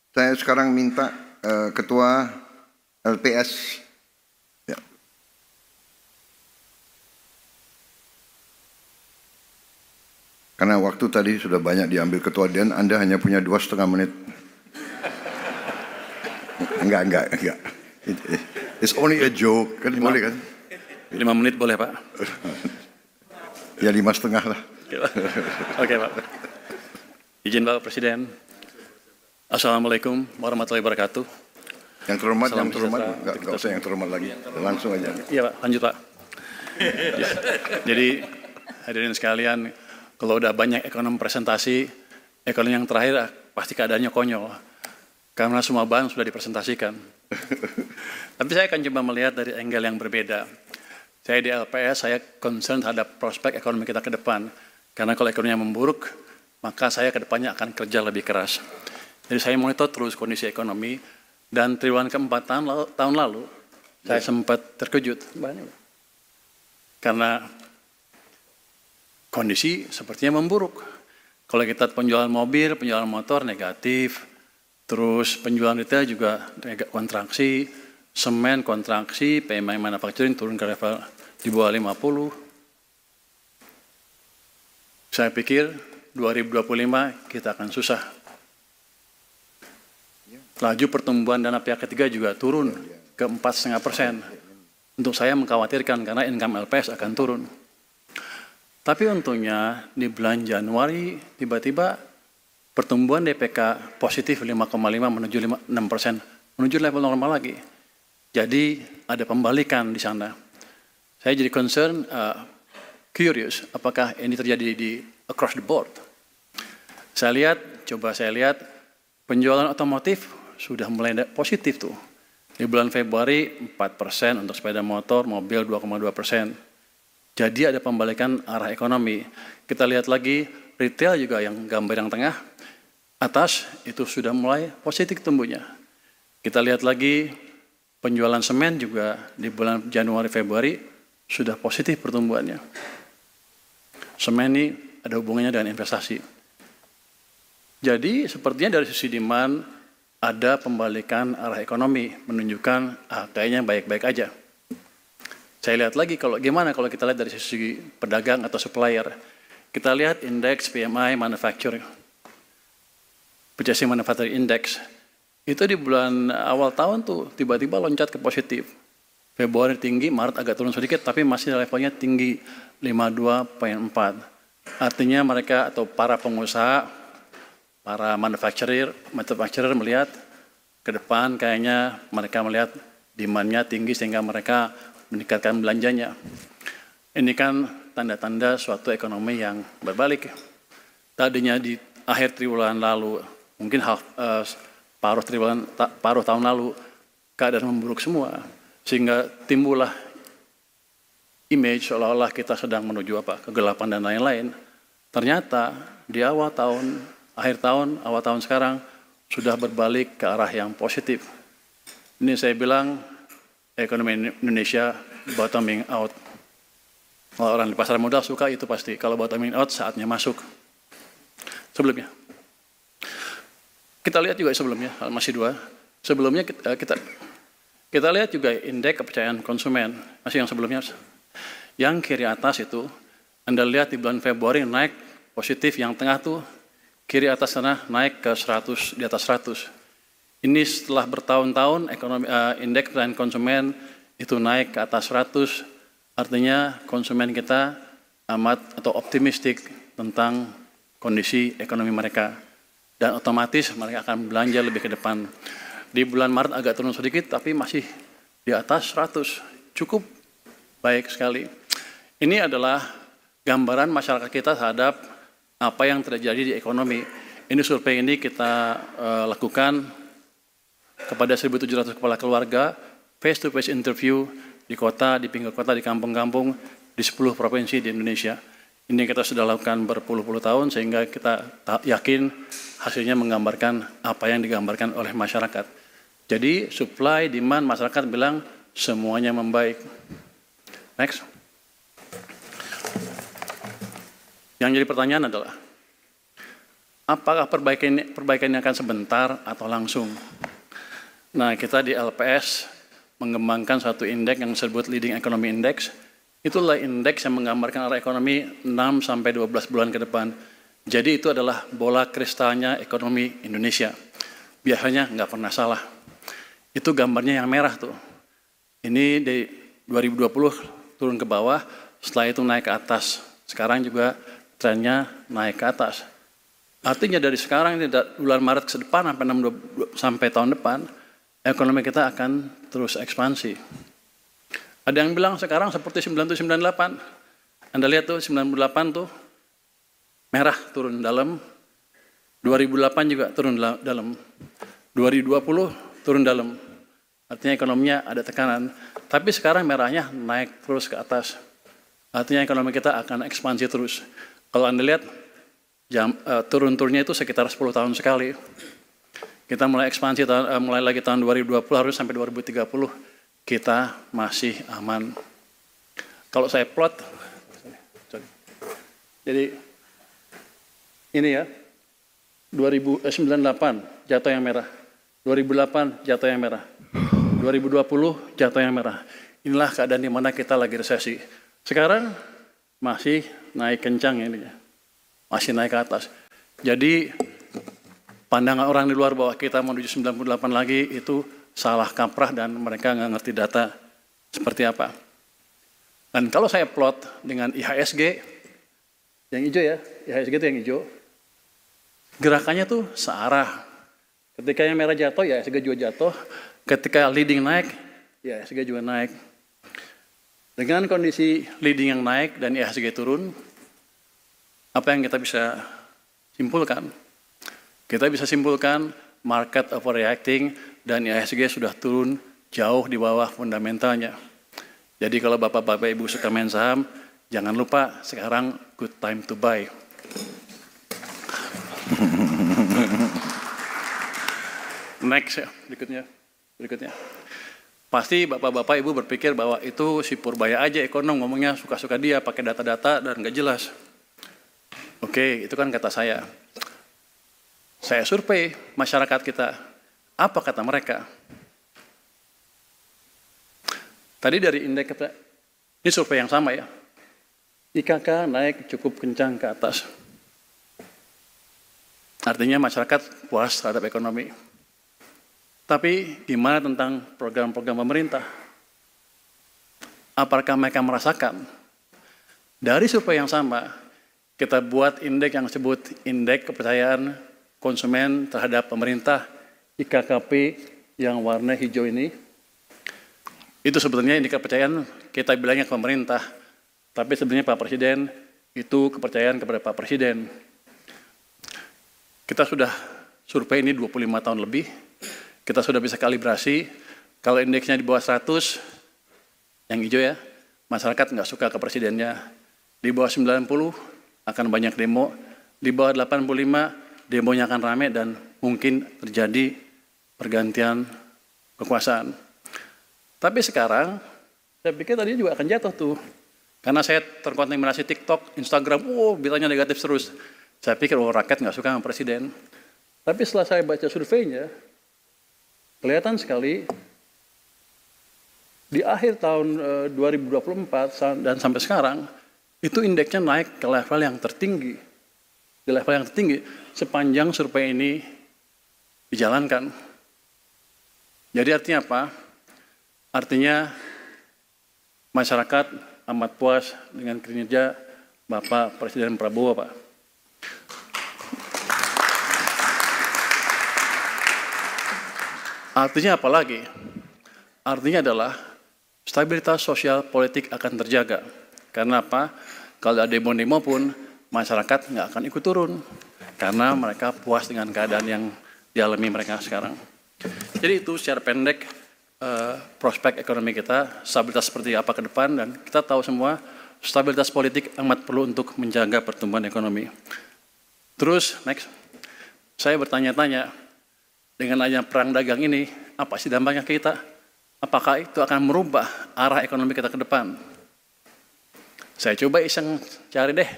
Saya sekarang minta Ketua LPS. Ya. Karena waktu tadi sudah banyak diambil Ketua dan Anda hanya punya 2,5 menit. Enggak. It's only a joke, kan boleh kan? 5 menit boleh Pak? Ya 5,5 lah. Oke Pak. Izin Bapak Presiden. Assalamualaikum warahmatullahi wabarakatuh. Yang terhormat, enggak usah yang terhormat lagi. Langsung aja. Iya Pak, lanjut Pak. Jadi hadirin sekalian, kalau udah banyak ekonom presentasi, ekonom yang terakhir pasti keadaannya konyol. Karena semua bahan sudah dipresentasikan. Tapi saya akan coba melihat dari angle yang berbeda. Saya di LPS, saya concern terhadap prospek ekonomi kita ke depan. Karena kalau ekonominya memburuk, maka saya ke depannya akan kerja lebih keras. Jadi saya monitor terus kondisi ekonomi, dan triwulan keempat tahun lalu, saya sempat terkejut. Karena kondisi sepertinya memburuk. Kalau kita penjualan mobil, penjualan motor negatif, terus penjualan retail juga kontraksi, semen kontraksi, PMI manufacturing turun ke level di bawah 50. Saya pikir 2025 kita akan susah. Laju pertumbuhan dana pihak ketiga juga turun ke 4,5%. Untuk saya mengkhawatirkan karena income LPS akan turun. Tapi untungnya di bulan Januari tiba-tiba pertumbuhan DPK positif 5,5 menuju 6%, menuju level normal lagi. Jadi ada pembalikan di sana. Saya jadi concern, curious, apakah ini terjadi di across the board. Saya lihat penjualan otomotif sudah mulai positif tuh. Di bulan Februari 4% untuk sepeda motor, mobil 2,2%. Jadi ada pembalikan arah ekonomi. Kita lihat lagi retail juga yang gambar yang tengah atas itu sudah mulai positif tumbuhnya. Kita lihat lagi penjualan semen juga di bulan Januari Februari sudah positif pertumbuhannya. Semen ini ada hubungannya dengan investasi. Jadi sepertinya dari sisi demand ada pembalikan arah ekonomi, menunjukkan kayaknya baik-baik aja. Saya lihat lagi gimana kalau kita lihat dari sisi pedagang atau supplier. Kita lihat indeks PMI manufacturing, Purchasing Manufacturing Index. Itu di bulan awal tahun tuh tiba-tiba loncat ke positif. Februari tinggi, Maret agak turun sedikit, tapi masih levelnya tinggi 52,4. Artinya mereka atau para pengusaha, para manufacturer melihat ke depan kayaknya mereka melihat demand-nya tinggi sehingga mereka meningkatkan belanjanya. Ini kan tanda-tanda suatu ekonomi yang berbalik. Tadinya di akhir triwulan lalu, mungkin paruh tahun lalu, keadaan memburuk semua. Sehingga timbullah image seolah-olah kita sedang menuju kegelapan dan lain-lain. Ternyata di awal tahun sekarang sudah berbalik ke arah yang positif. Ini saya bilang ekonomi Indonesia bottoming out. Kalau orang di pasar modal suka itu pasti. Kalau bottoming out saatnya masuk. Sebelumnya. Kita lihat juga sebelumnya, masih dua. Sebelumnya kita lihat juga indeks kepercayaan konsumen. Masih yang sebelumnya. Yang kiri atas itu, Anda lihat di bulan Februari naik positif, yang tengah tuh kiri atas sana naik ke 100, di atas 100. Ini setelah bertahun-tahun indeks kepercayaan konsumen itu naik ke atas 100, artinya konsumen kita amat atau optimistik tentang kondisi ekonomi mereka. Dan otomatis mereka akan belanja lebih ke depan. Di bulan Maret agak turun sedikit, tapi masih di atas 100. Cukup baik sekali. Ini adalah gambaran masyarakat kita terhadap apa yang terjadi di ekonomi. Ini survei ini kita lakukan kepada 1.700 kepala keluarga, face-to-face interview di kota, di pinggir kota, di kampung-kampung, di 10 provinsi di Indonesia. Ini kita sudah lakukan berpuluh-puluh tahun sehingga kita yakin hasilnya menggambarkan apa yang digambarkan oleh masyarakat. Jadi supply, demand, masyarakat bilang semuanya membaik. Next. Yang jadi pertanyaan adalah, apakah perbaikannya akan sebentar atau langsung? Nah, kita di LPS mengembangkan satu indeks yang disebut Leading Economy Index. Itulah indeks yang menggambarkan arah ekonomi 6-12 bulan ke depan. Jadi itu adalah bola kristalnya ekonomi Indonesia. Biasanya nggak pernah salah. Itu gambarnya yang merah tuh. Ini di 2020 turun ke bawah, setelah itu naik ke atas. Sekarang juga trennya naik ke atas. Artinya dari sekarang, bulan Maret ke depan sampai tahun depan, ekonomi kita akan terus ekspansi. Ada yang bilang sekarang seperti 97-98. Anda lihat tuh 98 tuh merah turun dalam, 2008 juga turun dalam, 2020 turun dalam. Artinya ekonominya ada tekanan. Tapi sekarang merahnya naik terus ke atas. Artinya ekonomi kita akan ekspansi terus. Kalau Anda lihat turun-turunnya itu sekitar 10 tahun sekali. Kita mulai ekspansi, mulai lagi tahun 2020 harus sampai 2030 kita masih aman. Kalau saya plot, jadi ini ya, 2098 jatuh yang merah, 2008 jatuh yang merah, 2020 jatuh yang merah. Inilah keadaan di mana kita lagi resesi. Sekarang masih naik kencang ini, masih naik ke atas. Jadi pandangan orang di luar bahwa kita menuju 98 lagi itu salah kaprah dan mereka nggak ngerti data seperti apa. Dan kalau saya plot dengan IHSG, yang hijau ya, IHSG itu yang hijau, gerakannya tuh searah. Ketika yang merah jatuh, ya IHSG juga jatuh. Ketika leading naik, ya IHSG juga naik. Dengan kondisi leading yang naik dan IHSG turun, apa yang kita bisa simpulkan? Kita bisa simpulkan market overreacting dan IHSG sudah turun jauh di bawah fundamentalnya. Jadi kalau Bapak-Bapak Ibu suka main saham, jangan lupa sekarang good time to buy. Next ya, berikutnya. Pasti Bapak-Bapak Ibu berpikir bahwa itu si Purbaya aja ekonom ngomongnya suka-suka dia pakai data-data dan nggak jelas. Oke, itu kan kata saya. Saya survei masyarakat kita, apa kata mereka? Tadi dari indeks kita, ini survei yang sama ya. IKK naik cukup kencang ke atas. Artinya masyarakat puas terhadap ekonomi. Tapi gimana tentang program-program pemerintah? Apakah mereka merasakan? Dari survei yang sama, kita buat indeks yang disebut indeks kepercayaan konsumen terhadap pemerintah, IKKP yang warna hijau ini. Itu sebetulnya indeks kepercayaan kita bilangnya ke pemerintah, tapi sebenarnya Pak Presiden itu kepercayaan kepada Pak Presiden. Kita sudah survei ini 25 tahun lebih, kita sudah bisa kalibrasi, kalau indeksnya di bawah 100, yang hijau ya, masyarakat nggak suka ke presidennya. Di bawah 90 akan banyak demo, di bawah 85 demonya akan ramai dan mungkin terjadi pergantian kekuasaan. Tapi sekarang, saya pikir tadi juga akan jatuh tuh. Karena saya terkontaminasi TikTok, Instagram, beritanya negatif terus. Saya pikir, rakyat nggak suka sama presiden. Tapi setelah saya baca surveinya, kelihatan sekali, di akhir tahun 2024 dan sampai sekarang, itu indeksnya naik ke level yang tertinggi. Di level yang tertinggi, sepanjang survei ini dijalankan. Jadi artinya apa? Artinya masyarakat amat puas dengan kinerja Bapak Presiden Prabowo, Pak. Artinya apa lagi? Artinya adalah stabilitas sosial politik akan terjaga. Karena apa? Kalau ada demo-demo pun, masyarakat nggak akan ikut turun. Karena mereka puas dengan keadaan yang dialami mereka sekarang. Jadi itu secara pendek, prospek ekonomi kita, stabilitas seperti apa ke depan, dan kita tahu semua stabilitas politik amat perlu untuk menjaga pertumbuhan ekonomi. Terus, next, saya bertanya-tanya, dengan adanya perang dagang ini, apa sih dampaknya ke kita? Apakah itu akan merubah arah ekonomi kita ke depan? Saya coba iseng cari deh,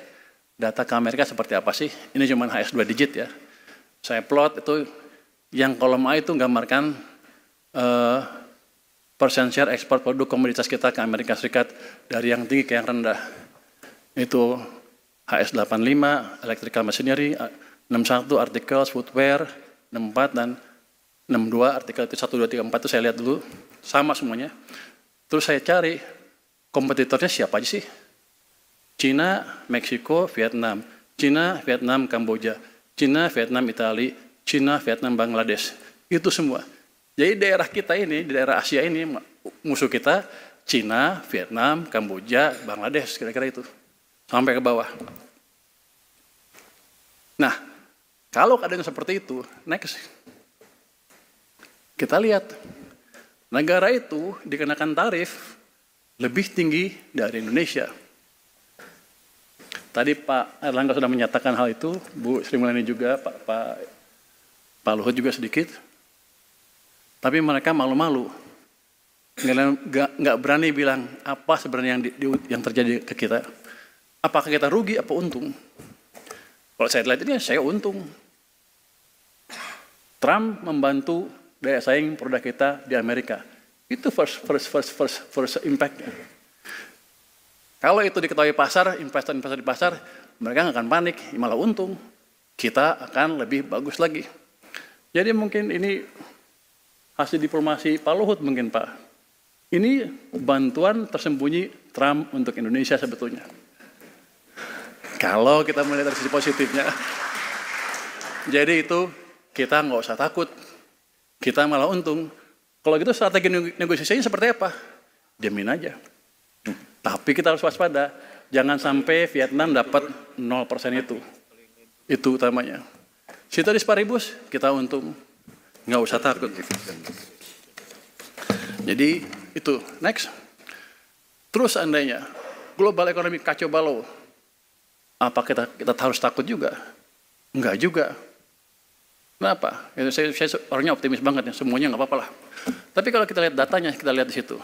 data ke Amerika seperti apa sih. Ini cuma HS 2 digit ya. Saya plot itu, yang kolom A itu gambarkan persen share ekspor produk komoditas kita ke Amerika Serikat dari yang tinggi ke yang rendah. Itu HS 85, electrical machinery, 61 articles, footwear, 64 dan 62 artikel itu 1, 2, 3, 4 itu saya lihat dulu. Sama semuanya. Terus saya cari kompetitornya siapa aja sih? Cina, Meksiko, Vietnam. Cina, Vietnam, Kamboja. Cina, Vietnam, Italia. Cina, Vietnam, Bangladesh. Itu semua. Jadi daerah kita ini, di daerah Asia ini, musuh kita Cina, Vietnam, Kamboja, Bangladesh, kira-kira itu. Sampai ke bawah. Nah, kalau keadaan seperti itu, next. Kita lihat, negara itu dikenakan tarif lebih tinggi dari Indonesia. Tadi Pak Erlangga sudah menyatakan hal itu, Bu Sri Mulyani juga, Pak Luhut juga sedikit. Tapi mereka malu-malu, nggak berani bilang apa sebenarnya yang terjadi ke kita. Apakah kita rugi, apa untung? Kalau saya lihat ini, saya untung. Trump membantu daya saing produk kita di Amerika. Itu first impact-nya. Kalau itu diketahui pasar, investor-investor di pasar, mereka nggak akan panik, malah untung. Kita akan lebih bagus lagi. Jadi mungkin ini hasil diplomasi Pak Luhut mungkin Pak. Ini bantuan tersembunyi Trump untuk Indonesia sebetulnya. Kalau kita melihat dari sisi positifnya. Jadi itu kita nggak usah takut. Kita malah untung. Kalau gitu strategi negosiasinya seperti apa? Diamin aja. Tapi kita harus waspada. Jangan sampai Vietnam dapat 0% itu. Itu utamanya. Ceteris paribus, kita untung. Nggak usah takut. Jadi itu, next. Terus seandainya global ekonomi kacau balau, apa kita harus takut juga? Enggak juga. Kenapa? Saya orangnya optimis banget ya, semuanya nggak apa-apa lah. Tapi kalau kita lihat datanya, kita lihat di situ.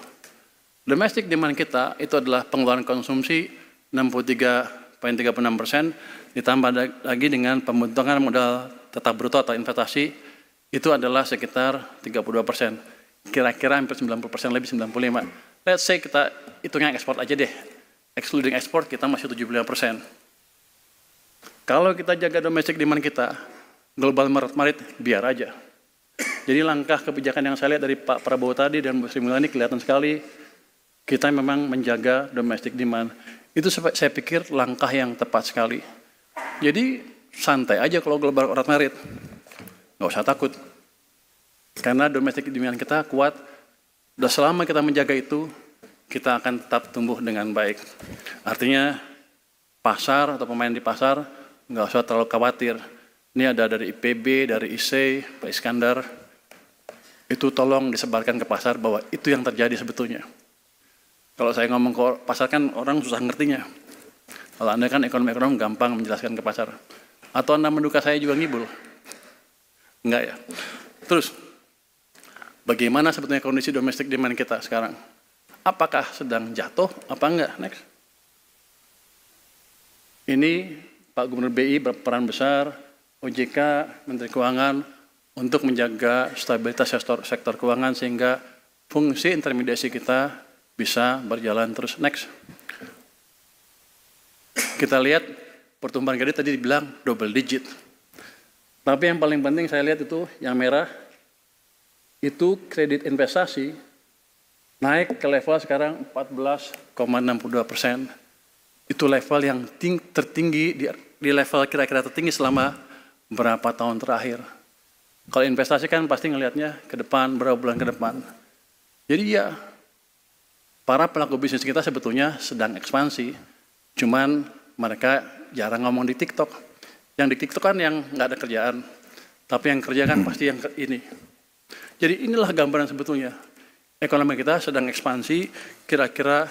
Domestic demand kita itu adalah pengeluaran konsumsi 63,36%, ditambah lagi dengan pembentukan modal tetap bruto atau investasi, itu adalah sekitar 32%. Kira-kira hampir 90% lebih, 95%. Let's say kita hitungnya ekspor aja deh. Excluding ekspor kita masih 75%. Kalau kita jaga domestic demand kita, global marit biar aja. Jadi langkah kebijakan yang saya lihat dari Pak Prabowo tadi dan Bu Sri Mulyani kelihatan sekali, kita memang menjaga domestic demand. Itu saya pikir langkah yang tepat sekali. Jadi santai aja kalau global marit. Nggak usah takut. Karena domestic demand kita kuat, dan selama kita menjaga itu, kita akan tetap tumbuh dengan baik. Artinya, pasar atau pemain di pasar, nggak usah terlalu khawatir. Ini ada dari IPB, dari IC, Pak Iskandar, itu tolong disebarkan ke pasar bahwa itu yang terjadi sebetulnya. Kalau saya ngomong ke pasar kan orang susah ngertinya. Kalau Anda kan ekonom gampang menjelaskan ke pasar. Atau Anda menduga saya juga ngibul? Enggak ya. Terus, bagaimana sebetulnya kondisi domestic demand kita sekarang? Apakah sedang jatuh, apa enggak? Next. Ini Pak Gubernur BI berperan besar, OJK, Menteri Keuangan, untuk menjaga stabilitas sektor keuangan sehingga fungsi intermediasi kita bisa berjalan terus. Next. Kita lihat pertumbuhan kredit tadi dibilang double digit. Tapi yang paling penting saya lihat itu yang merah, itu kredit investasi naik ke level sekarang 14,62%. Itu level yang tertinggi, di level kira-kira tertinggi selama berapa tahun terakhir. Kalau investasi kan pasti ngelihatnya ke depan, berapa bulan ke depan. Jadi ya, para pelaku bisnis kita sebetulnya sedang ekspansi, cuman mereka jarang ngomong di TikTok. Yang di TikTok kan yang nggak ada kerjaan, tapi yang kerja kan pasti yang ini. Jadi inilah gambaran sebetulnya. Ekonomi kita sedang ekspansi, kira-kira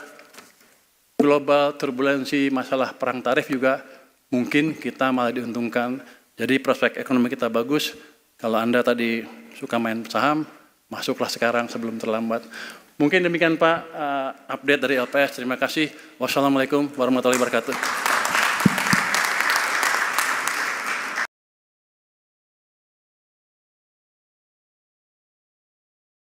global turbulensi masalah perang tarif juga mungkin kita malah diuntungkan. Jadi prospek ekonomi kita bagus. Kalau Anda tadi suka main saham, masuklah sekarang sebelum terlambat. Mungkin demikian Pak update dari LPS. Terima kasih. Wassalamualaikum warahmatullahi wabarakatuh.